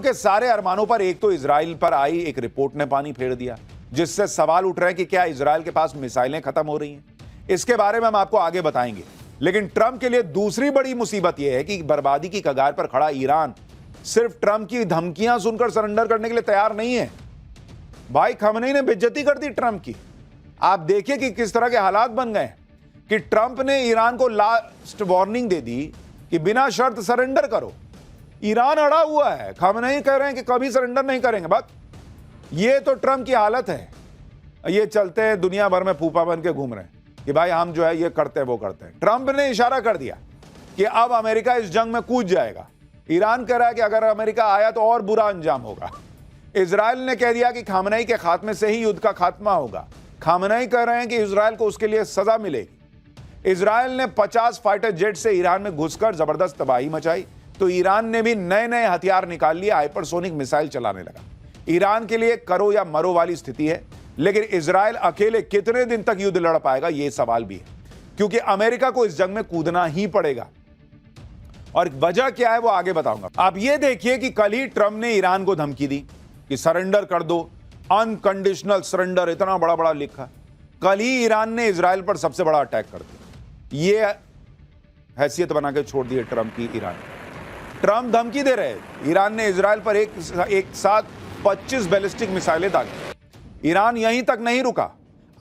के सारे अरमानों पर एक तो इजराइल पर आई एक रिपोर्ट ने पानी फेर दिया, जिससे सवाल उठ रहे हैं कि क्या इजराइल के पास मिसाइलें खत्म हो रही हैं। इसके बारे में हम आपको आगे बताएंगे। लेकिन ट्रंप के लिए दूसरी बड़ी मुसीबत यह है कि बर्बादी की कगार पर खड़ा ईरान सिर्फ ट्रंप की धमकियां सुनकर सरेंडर करने के लिए तैयार नहीं है। भाई खamenei ने बेइज्जती कर दी ट्रंप की। आप देखिए कि किस तरह के हालात बन गए कि ट्रंप ने ईरान को लास्ट वार्निंग दे दी कि बिना शर्त सरेंडर करो। ईरान अड़ा हुआ है, खamenei कह रहे हैं कि कभी सरेंडर नहीं करेंगे। बस ये तो ट्रंप की हालत है। ये चलते हैं दुनिया भर में फूफा बन के घूम रहे हैं कि भाई हम जो है ये करते हैं वो करते हैं। ट्रंप ने इशारा कर दिया कि अब अमेरिका इस जंग में कूद जाएगा। ईरान कह रहा है कि अगर अमेरिका आया तो और बुरा अंजाम होगा। इजराइल ने कह दिया कि खamenei के खात्मे से ही युद्ध का खात्मा होगा। खamenei कह रहे हैं कि इजराइल को उसके लिए सजा मिलेगी। इजराइल ने 50 फाइटर जेट से ईरान में घुसकर जबरदस्त तबाही मचाई, तो ईरान ने भी नए नए हथियार निकाल लिए, हाइपरसोनिक मिसाइल चलाने लगा। ईरान के लिए करो या मरो वाली स्थिति है। लेकिन इजराइल अकेले कितने दिन तक युद्ध लड़ पाएगा, यह सवाल भी है, क्योंकि अमेरिका को इस जंग में कूदना ही पड़ेगा। और वजह क्या है वो आगे बताऊंगा। आप ये देखिए कि कल ही ट्रंप ने ईरान को धमकी दी कि सरेंडर कर दो, अनकंडीशनल सरेंडर, इतना बड़ा बड़ा लिखा। कल ही ईरान ने इजराइल पर सबसे बड़ा अटैक कर दिया। ये हैसियत बना के छोड़ दी ट्रंप की ईरान। ट्रंप धमकी दे रहे, ईरान ने इजराइल पर एक साथ 25 बैलिस्टिक मिसाइलें दागी। ईरान यहीं तक नहीं रुका।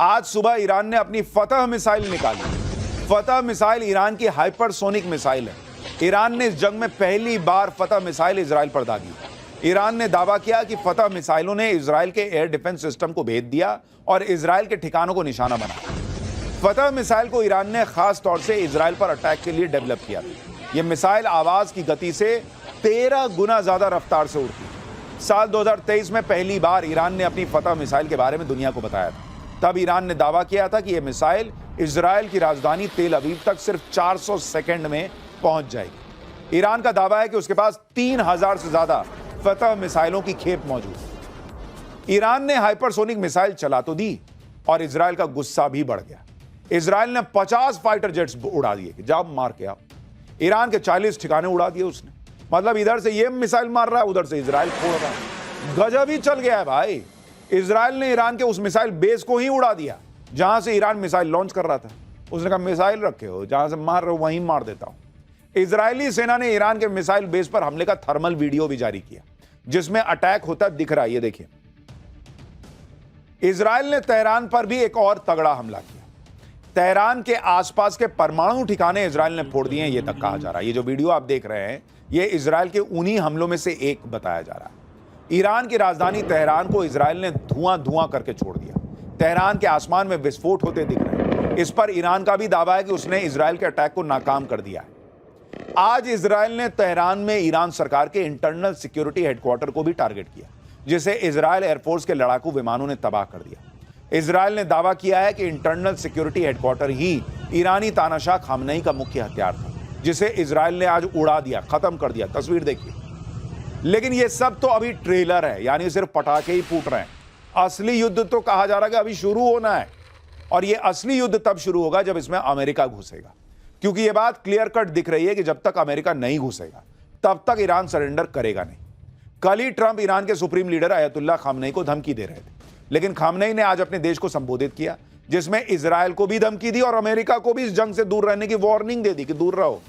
आज सुबह ईरान ने अपनी फतह मिसाइल निकाली। फतह मिसाइल ईरान की हाइपरसोनिक मिसाइल है। ईरान ने इस जंग में पहली बार फतह मिसाइल इजराइल पर दागी। ईरान ने दावा किया कि फतह मिसाइलों ने इजराइल के एयर डिफेंस सिस्टम को भेद दिया और इजराइल के ठिकानों को निशाना बनाया। फतह मिसाइल को ईरान ने खास तौर से इजराइल पर अटैक के लिए डेवलप किया था। यह मिसाइल आवाज की गति से 13 गुना ज्यादा रफ्तार से उड़ती है। साल 2023 में पहली बार ईरान ने अपनी फतह मिसाइल के बारे में दुनिया को बताया था। तब ईरान ने दावा किया था कि यह मिसाइल इजराइल की राजधानी तेल अवीव तक सिर्फ 400 सेकंड में पहुंच जाएगी। ईरान का दावा है कि उसके पास 3000 से ज्यादा फतह मिसाइलों की खेप मौजूद है। ईरान ने हाइपरसोनिक मिसाइल चला तो दी और इजराइल का गुस्सा भी बढ़ गया। इजराइल ने 50 फाइटर जेट्स उड़ा दिए कि जाओ मार के आओ। ईरान के 40 ठिकाने उड़ा दिए उसने। मतलब इधर से ये मिसाइल मार रहा है, उधर से इजराइल फोड़ रहा है। गजब ही चल गया है भाई। इजराइल ने ईरान के उस मिसाइल बेस को ही उड़ा दिया जहां से ईरान मिसाइल लॉन्च कर रहा था। उसने कहा मिसाइल रखे हो, जहां से मार रहे हो वहीं मार देता हूं। इजरायली सेना ने ईरान के मिसाइल बेस पर हमले का थर्मल वीडियो भी जारी किया, जिसमें अटैक होता दिख रहा है। ये देखिए, इजराइल ने तेहरान पर भी एक और तगड़ा हमला किया। तेहरान के आसपास के परमाणु ठिकाने इजराइल ने फोड़ दिए, ये तक कहा जा रहा है। ये जो वीडियो आप देख रहे हैं, ये इजराइल के उन्हीं हमलों में से एक बताया जा रहा है। ईरान की राजधानी तेहरान को इजराइल ने धुआं धुआं करके छोड़ दिया। तेहरान के आसमान में विस्फोट होते दिख रहे हैं। इस पर ईरान का भी दावा है कि उसने इजराइल के अटैक को नाकाम कर दिया है। आज इजराइल ने तेहरान में ईरान सरकार के इंटरनल सिक्योरिटी हेडक्वार्टर को भी टारगेट किया, जिसे इजराइल एयरफोर्स के लड़ाकू विमानों ने तबाह कर दिया। इजराइल ने दावा किया है कि इंटरनल सिक्योरिटी हेडक्वार्टर ही ईरानी तानाशाह खamenei का मुख्य हथियार था, जिसे इजराइल ने आज उड़ा दिया, खत्म कर दिया। तस्वीर देखिए। लेकिन यह सब तो अभी ट्रेलर है, यानी सिर्फ पटाखे ही फूट रहे हैं। असली युद्ध तो कहा जा रहा है कि अभी शुरू होना है, और यह असली युद्ध तब शुरू होगा जब इसमें अमेरिका घुसेगा। क्योंकि यह बात क्लियर कट दिख रही है कि जब तक अमेरिका नहीं घुसेगा तब तक ईरान सरेंडर करेगा नहीं। कल ही ट्रंप ईरान के सुप्रीम लीडर अयतुल्ला खamenei को धमकी दे रहे थे, लेकिन खamenei ने आज अपने देश को संबोधित किया, जिसमें इजराइल को भी धमकी दी और अमेरिका को भी इस जंग से दूर रहने की वार्निंग दे दी कि दूर रहो।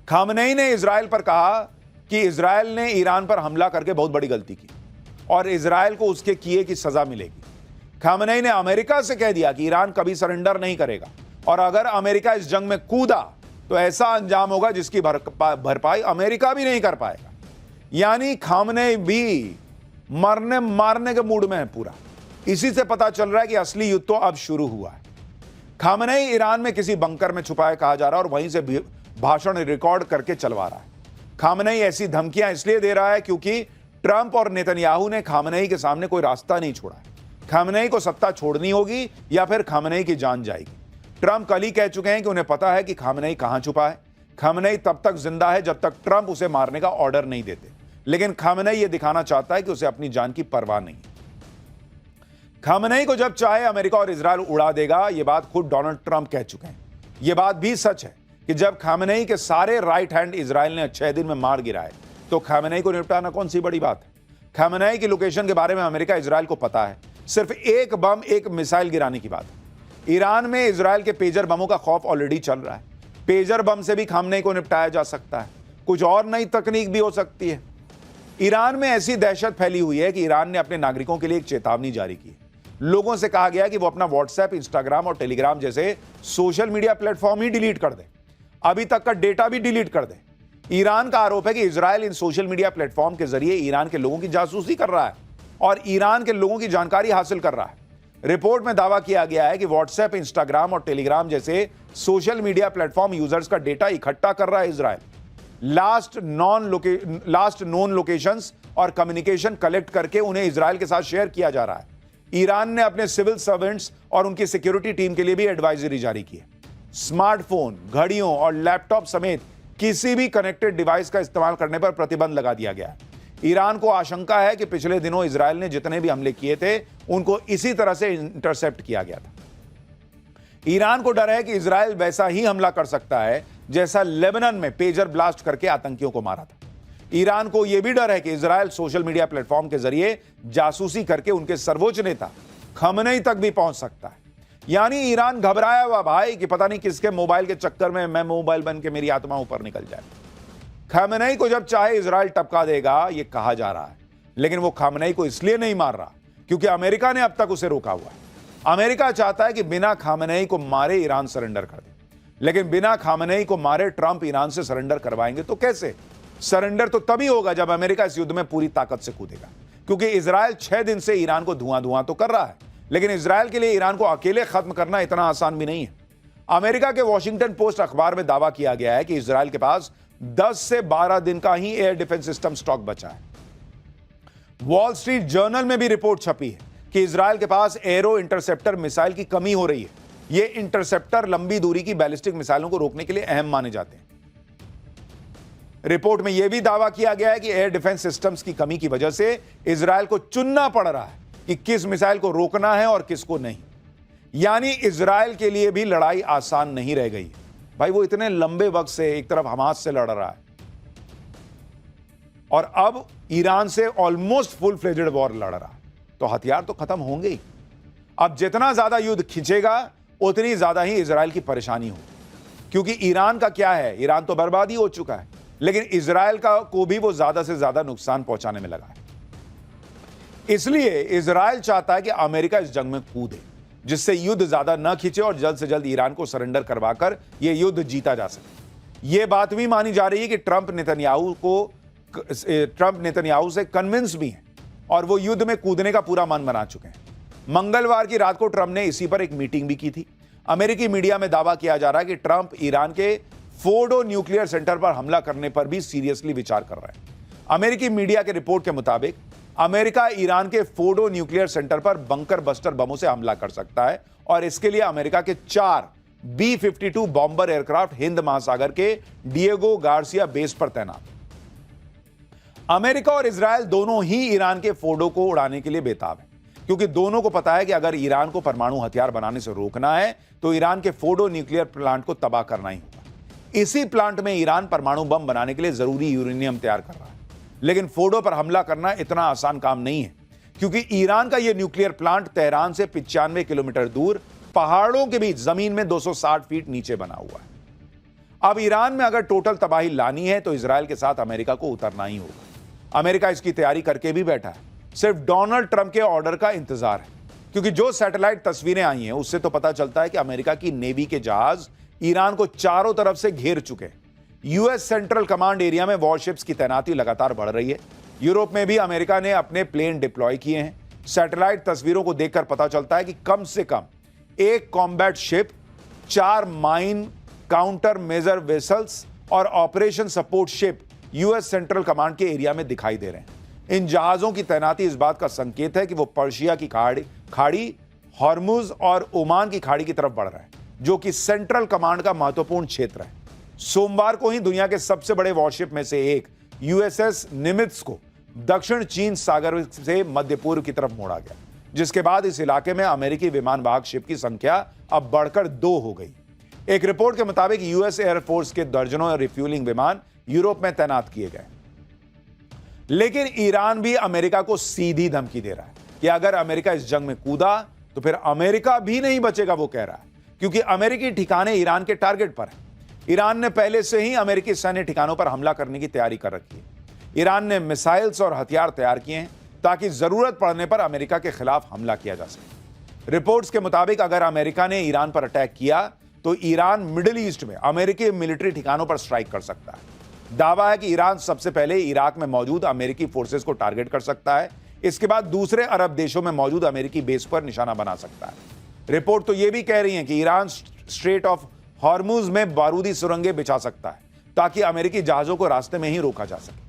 खamenei ने इजराइल पर कहा कि इजराइल ने ईरान पर हमला करके बहुत बड़ी गलती की और इजराइल को उसके किए की सजा मिलेगी। खamenei ने अमेरिका से कह दिया कि ईरान कभी सरेंडर नहीं करेगा, और अगर अमेरिका इस जंग में कूदा तो ऐसा अंजाम होगा जिसकी भरपाई अमेरिका भी नहीं कर पाएगा। यानी खamenei भी मरने मारने के मूड में है पूरा। इसी से पता चल रहा है कि असली युद्ध तो अब शुरू हुआ है। खamenei ईरान में किसी बंकर में छुपा है कहा जा रहा है, और वहीं से भाषण रिकॉर्ड करके चलवा रहा है। खamenei ऐसी धमकियां इसलिए दे रहा है क्योंकि ट्रंप और नेतन्याहू ने खamenei के सामने कोई रास्ता नहीं छोड़ा है। खamenei को सत्ता छोड़नी होगी या फिर खamenei की जान जाएगी। ट्रंप कल ही कह चुके हैं कि उन्हें पता है कि खamenei कहां छुपा है। खamenei तब तक जिंदा है जब तक ट्रंप उसे मारने का ऑर्डर नहीं देते, लेकिन खamenei यह दिखाना चाहता है कि उसे अपनी जान की परवाह नहीं। खamenei को जब चाहे अमेरिका और इजराइल उड़ा देगा, यह बात खुद डोनाल्ड ट्रंप कह चुके हैं। यह बात भी सच है कि जब खamenei के सारे राइट हैंड इजराइल ने 6 दिन में मार गिराए, तो खamenei को निपटाना कौन सी बड़ी बात है? खamenei की लोकेशन के बारे में अमेरिका इजराइल को पता है, सिर्फ एक बम, एक मिसाइल गिराने की बात है। ईरान में इजराइल के पेजर बमों का खौफ ऑलरेडी चल रहा है। पेजर बम से भी खamenei को निपटाया जा सकता है, कुछ और नई तकनीक भी हो सकती है। ईरान में ऐसी दहशत फैली हुई है कि ईरान ने अपने नागरिकों के लिए एक चेतावनी जारी की है। लोगों से कहा गया कि वो अपना व्हाट्सएप, इंस्टाग्राम और टेलीग्राम जैसे सोशल मीडिया प्लेटफॉर्म ही डिलीट कर दें, अभी तक का डेटा भी डिलीट कर दें। ईरान का आरोप है कि इजराइल इन सोशल मीडिया प्लेटफॉर्म के जरिए ईरान के लोगों की जासूसी कर रहा है और ईरान के लोगों की जानकारी हासिल कर रहा है। रिपोर्ट में दावा किया गया है कि व्हाट्सएप, इंस्टाग्राम और टेलीग्राम जैसे सोशल मीडिया प्लेटफॉर्म यूजर्स का डेटा इकट्ठा कर रहा है इजराइल। लास्ट नोन लोकेशंस और कम्युनिकेशन कलेक्ट करके उन्हें इजराइल के साथ शेयर किया जा रहा है। ईरान ने अपने सिविल सर्वेंट्स और उनकी सिक्योरिटी टीम के लिए भी एडवाइजरी जारी की है। स्मार्टफोन, घड़ियों और लैपटॉप समेत किसी भी कनेक्टेड डिवाइस का इस्तेमाल करने पर प्रतिबंध लगा दिया गया है। ईरान को आशंका है कि पिछले दिनों इजराइल ने जितने भी हमले किए थे उनको इसी तरह से इंटरसेप्ट किया गया था। ईरान को डर है कि इजराइल वैसा ही हमला कर सकता है जैसा लेबनान में पेजर ब्लास्ट करके आतंकियों को मारा था। ईरान को यह भी डर है कि इजराइल सोशल मीडिया प्लेटफॉर्म के जरिए जासूसी करके उनके सर्वोच्च नेता खamenei तक भी पहुंच सकता है। यानी ईरान घबराया हुआ भाई कि पता नहीं किसके मोबाइल के चक्कर में मैं मोबाइल बन के मेरी आत्मा ऊपर निकल जाए। खamenei को जब चाहे इजराइल टपका देगा, यह कहा जा रहा है, लेकिन वो खamenei को इसलिए नहीं मार रहा क्योंकि अमेरिका ने अब तक उसे रोका हुआ है। अमेरिका चाहता है कि बिना खamenei को मारे ईरान सरेंडर कर दे, लेकिन बिना खamenei को मारे ट्रंप ईरान से सरेंडर करवाएंगे तो कैसे? सरेंडर तो तभी होगा जब अमेरिका इस युद्ध में पूरी ताकत से कूदेगा, क्योंकि इजराइल 6 दिन से ईरान को धुआं तो कर रहा है, लेकिन इजराइल के लिए ईरान को अकेले खत्म करना इतना आसान भी नहीं है। अमेरिका के वॉशिंगटन पोस्ट अखबार में दावा किया गया है कि इजराइल के पास 10 से 12 दिन का ही एयर डिफेंस सिस्टम स्टॉक बचा है। वॉल स्ट्रीट जर्नल में भी रिपोर्ट छपी है कि इजराइल के पास एरो इंटरसेप्टर मिसाइल की कमी हो रही है। ये इंटरसेप्टर लंबी दूरी की बैलिस्टिक मिसाइलों को रोकने के लिए अहम माने जाते हैं। रिपोर्ट में यह भी दावा किया गया है कि एयर डिफेंस सिस्टम्स की कमी की वजह से इजराइल को चुनना पड़ रहा है कि किस मिसाइल को रोकना है और किसको नहीं। यानी इजराइल के लिए भी लड़ाई आसान नहीं रह गई भाई। वो इतने लंबे वक्त से एक तरफ हमास से लड़ रहा है और अब ईरान से ऑलमोस्ट फुल फ्लेजेड वॉर लड़ रहा है, तो हथियार तो खत्म होंगे ही। अब जितना ज्यादा युद्ध खिंचेगा उतनी ज्यादा ही इजराइल की परेशानी होगी, क्योंकि ईरान का क्या है, ईरान तो बर्बाद ही हो चुका है, लेकिन इजराइल को भी वो ज्यादा से ज्यादा नुकसान पहुंचाने में लगा है। इसलिए इजराइल चाहता है कि अमेरिका इस जंग में कूदे, जिससे युद्ध ज्यादा न खिंचे और जल्द से जल्द ईरान को सरेंडर करवाकर यह युद्ध जीता जा सके। यह बात भी मानी जा रही है कि ट्रंप नेतन्याहू से कन्विंस भी हैं और वो युद्ध में कूदने का पूरा मन बना चुके हैं। मंगलवार की रात को ट्रंप ने इसी पर एक मीटिंग भी की थी। अमेरिकी मीडिया में दावा किया जा रहा है कि ट्रंप ईरान के फोर्डो न्यूक्लियर सेंटर पर हमला करने पर भी सीरियसली विचार कर रहे हैं। अमेरिकी मीडिया के रिपोर्ट के मुताबिक अमेरिका ईरान के फोर्डो न्यूक्लियर सेंटर पर बंकर बस्टर बमों से हमला कर सकता है और इसके लिए अमेरिका के 4 B-52 बॉम्बर एयरक्राफ्ट हिंद महासागर के डिएगो गार्सिया बेस पर तैनात। अमेरिका और इजराइल दोनों ही ईरान के फोर्डो को उड़ाने के लिए बेताब है, क्योंकि दोनों को पता है कि अगर ईरान को परमाणु हथियार बनाने से रोकना है तो ईरान के फोर्डो न्यूक्लियर प्लांट को तबाह करना ही होगा। इसी प्लांट में ईरान परमाणु बम बनाने के लिए जरूरी यूरेनियम तैयार कर रहा है। लेकिन फोर्डो पर हमला करना इतना आसान काम नहीं है, क्योंकि ईरान का यह न्यूक्लियर प्लांट तेहरान से 95 किलोमीटर दूर पहाड़ों के बीच जमीन में 260 फीट नीचे बना हुआ है। अब ईरान में अगर टोटल तबाही लानी है तो इजराइल के साथ अमेरिका को उतरना ही होगा। अमेरिका इसकी तैयारी करके भी बैठा है, सिर्फ डोनाल्ड ट्रंप के ऑर्डर का इंतजार है, क्योंकि जो सैटेलाइट तस्वीरें आई हैं उससे तो पता चलता है कि अमेरिका की नेवी के जहाज ईरान को चारों तरफ से घेर चुके हैं। यूएस सेंट्रल कमांड एरिया में वॉरशिप्स की तैनाती लगातार बढ़ रही है। यूरोप में भी अमेरिका ने अपने प्लेन डिप्लॉय किए हैं। सैटेलाइट तस्वीरों को देखकर पता चलता है कि कम से कम एक combat ship, 4 mine countermeasure vessels और operation support ship US central command के एरिया में दिखाई दे रहे हैं। इन जहाजों की तैनाती इस बात का संकेत है कि वो पर्शिया की खाड़ी, हॉर्मुज और ओमान की खाड़ी की तरफ बढ़ रहा है, जो कि सेंट्रल कमांड का महत्वपूर्ण क्षेत्र है। सोमवार को ही दुनिया के सबसे बड़े वॉरशिप में से एक यूएसएस निमित्ज को दक्षिण चीन सागर से मध्य पूर्व की तरफ मोड़ा गया, जिसके बाद इस इलाके में अमेरिकी विमान वाहक शिप की संख्या अब बढ़कर 2 हो गई। एक रिपोर्ट के मुताबिक यूएस एयरफोर्स के दर्जनों रिफ्यूलिंग विमान यूरोप में तैनात किए गए। लेकिन ईरान भी अमेरिका को सीधी धमकी दे रहा है कि अगर अमेरिका इस जंग में कूदा तो फिर अमेरिका भी नहीं बचेगा, वो कह रहा है, क्योंकि अमेरिकी ठिकाने ईरान के टारगेट पर हैं। ईरान ने पहले से ही अमेरिकी सैन्य ठिकानों पर हमला करने की तैयारी कर रखी है। ईरान ने मिसाइल्स और हथियार तैयार किए हैं ताकि जरूरत पड़ने पर अमेरिका के खिलाफ हमला किया जा सके। रिपोर्ट्स के मुताबिक अगर अमेरिका ने ईरान पर अटैक किया तो ईरान मिडिल ईस्ट में अमेरिकी मिलिट्री ठिकानों पर स्ट्राइक कर सकता है। दावा है कि ईरान सबसे पहले इराक में मौजूद अमेरिकी फोर्सेस को टारगेट कर सकता है, इसके बाद दूसरे अरब देशों में मौजूद अमेरिकी बेस पर निशाना बना सकता है। रिपोर्ट तो यह भी कह रही है कि ईरान स्ट्रेट ऑफ हॉर्मुज में बारूदी सुरंगें बिछा सकता है ताकि अमेरिकी जहाजों को रास्ते में ही रोका जा सके।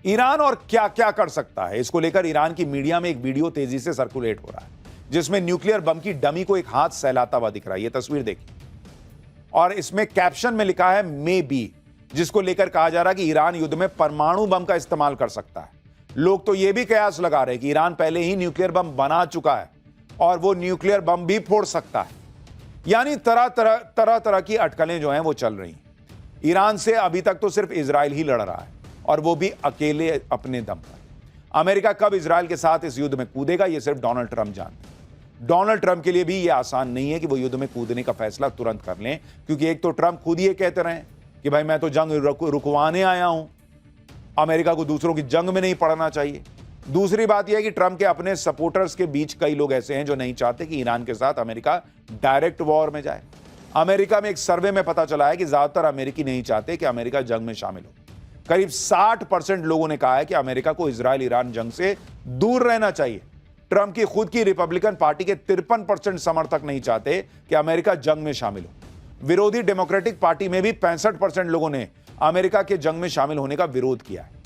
ईरान और क्या क्या कर सकता है, इसको लेकर ईरान की मीडिया में एक वीडियो तेजी से सर्कुलेट हो रहा है जिसमें न्यूक्लियर बम की डमी को एक हाथ सहलाता हुआ दिख रहा है। यह तस्वीर देखिए और इसमें कैप्शन में लिखा है मे बी, जिसको लेकर कहा जा रहा है कि ईरान युद्ध में परमाणु बम का इस्तेमाल कर सकता है। लोग तो यह भी कयास लगा रहे हैं कि ईरान पहले ही न्यूक्लियर बम बना चुका है और वो न्यूक्लियर बम भी फोड़ सकता है। यानी तरह तरह की अटकलें जो हैं वो चल रही हैं। ईरान से अभी तक तो सिर्फ इजराइल ही लड़ रहा है और वो भी अकेले अपने दम पर। अमेरिका कब इजराइल के साथ इस युद्ध में कूदेगा ये सिर्फ डोनाल्ड ट्रंप जानते हैं। डोनाल्ड ट्रंप के लिए भी ये आसान नहीं है कि वो युद्ध में कूदने का फैसला तुरंत कर लें, क्योंकि एक तो ट्रंप खुद ये कहते रहे कि भाई मैं तो जंग रुकवाने आया हूं, अमेरिका को दूसरों की जंग में नहीं पड़ना चाहिए। दूसरी बात यह है कि ट्रंप के अपने सपोर्टर्स के बीच कई लोग ऐसे हैं जो नहीं चाहते कि ईरान के साथ अमेरिका डायरेक्ट वॉर में जाए। अमेरिका में एक सर्वे में पता चला है कि ज्यादातर अमेरिकी नहीं चाहते कि अमेरिका जंग में शामिल हो। करीब 60% लोगों ने कहा है कि अमेरिका को इजराइल ईरान जंग से दूर रहना चाहिए। ट्रंप की खुद की रिपब्लिकन पार्टी के 53% समर्थक नहीं चाहते कि अमेरिका जंग में शामिल हो। विरोधी डेमोक्रेटिक पार्टी में भी 65% लोगों ने अमेरिका के जंग में शामिल होने का विरोध किया है।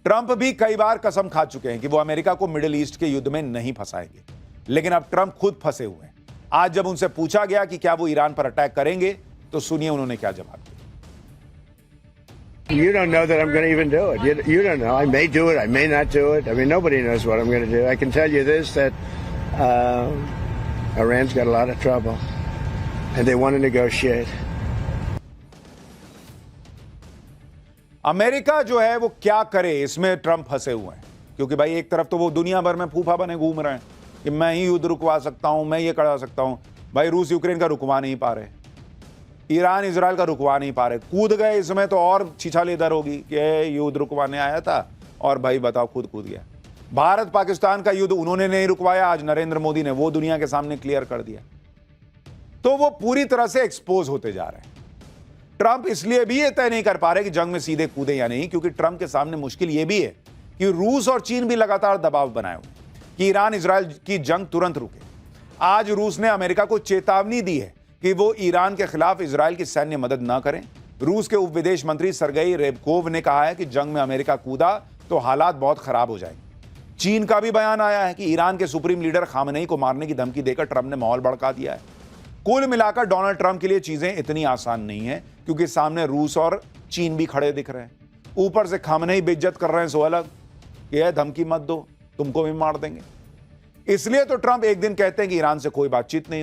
ट्रंप भी कई बार कसम खा चुके हैं कि वो अमेरिका को मिडिल ईस्ट के युद्ध में नहीं फंसाएंगे, लेकिन अब ट्रंप खुद फंसे हुए हैं। आज जब उनसे पूछा गया कि क्या वो ईरान पर अटैक करेंगे तो सुनिए उन्होंने क्या जवाब दिया। You don't know that I'm going to even do it. You don't know. I may do it. I may not do it. I mean, nobody knows what I'm going to do. I can tell you this, that Iran's got a lot of trouble, and they want to negotiate. America जो है वो क्या करे, इसमें Trump फंसे हुए हैं, क्योंकि भाई एक तरफ तो वो दुनिया भर में फूफा बने घूम रहे हैं कि मैं ही युद्ध रुकवा सकता हूं, मैं ये करा सकता हूं। भाई रूस यूक्रेन का रुकवा नहीं पा रहे, ईरान इजराइल का रुकवा नहीं पा रहे, कूद गए इसमें तो और छिछाल इधर होगी कि युद्ध रुकवाने आया था और भाई बताओ खुद कूद गया। भारत पाकिस्तान का युद्ध उन्होंने नहीं रुकवाया, आज नरेंद्र मोदी ने वो दुनिया के सामने क्लियर कर दिया। तो वो पूरी तरह से एक्सपोज होते जा रहे हैं। ट्रंप इसलिए भी ये तय नहीं कर पा रहे कि जंग में सीधे कूदे या नहीं, क्योंकि ट्रंप के सामने मुश्किल ये भी है कि रूस और चीन भी लगातार दबाव बनाए हुए कि ईरान इजराइल की जंग तुरंत रुके। आज रूस ने अमेरिका को चेतावनी दी है कि वो ईरान के खिलाफ इजराइल की सैन्य मदद ना करें। रूस के उप विदेश मंत्री सरगेई रेबकोव ने कहा है कि जंग में अमेरिका कूदा तो हालात बहुत खराब हो जाएंगे। चीन का भी बयान आया है कि ईरान के सुप्रीम लीडर खामनेई को मारने की धमकी देकर ट्रंप ने माहौल भड़का दिया है। कुल मिलाकर डोनाल्ड ट्रंप के लिए चीजें इतनी आसान नहीं है, क्योंकि सामने रूस और चीन भी खड़े दिख रहे हैं। ऊपर से खामनेई बेइज्जत कर रहे हैं सो अलग, यह धमकी मत दो तुमको भी मार देंगे। इसलिए तो ट्रंप एक दिन कहते हैं कि ईरान से कोई बातचीत नहीं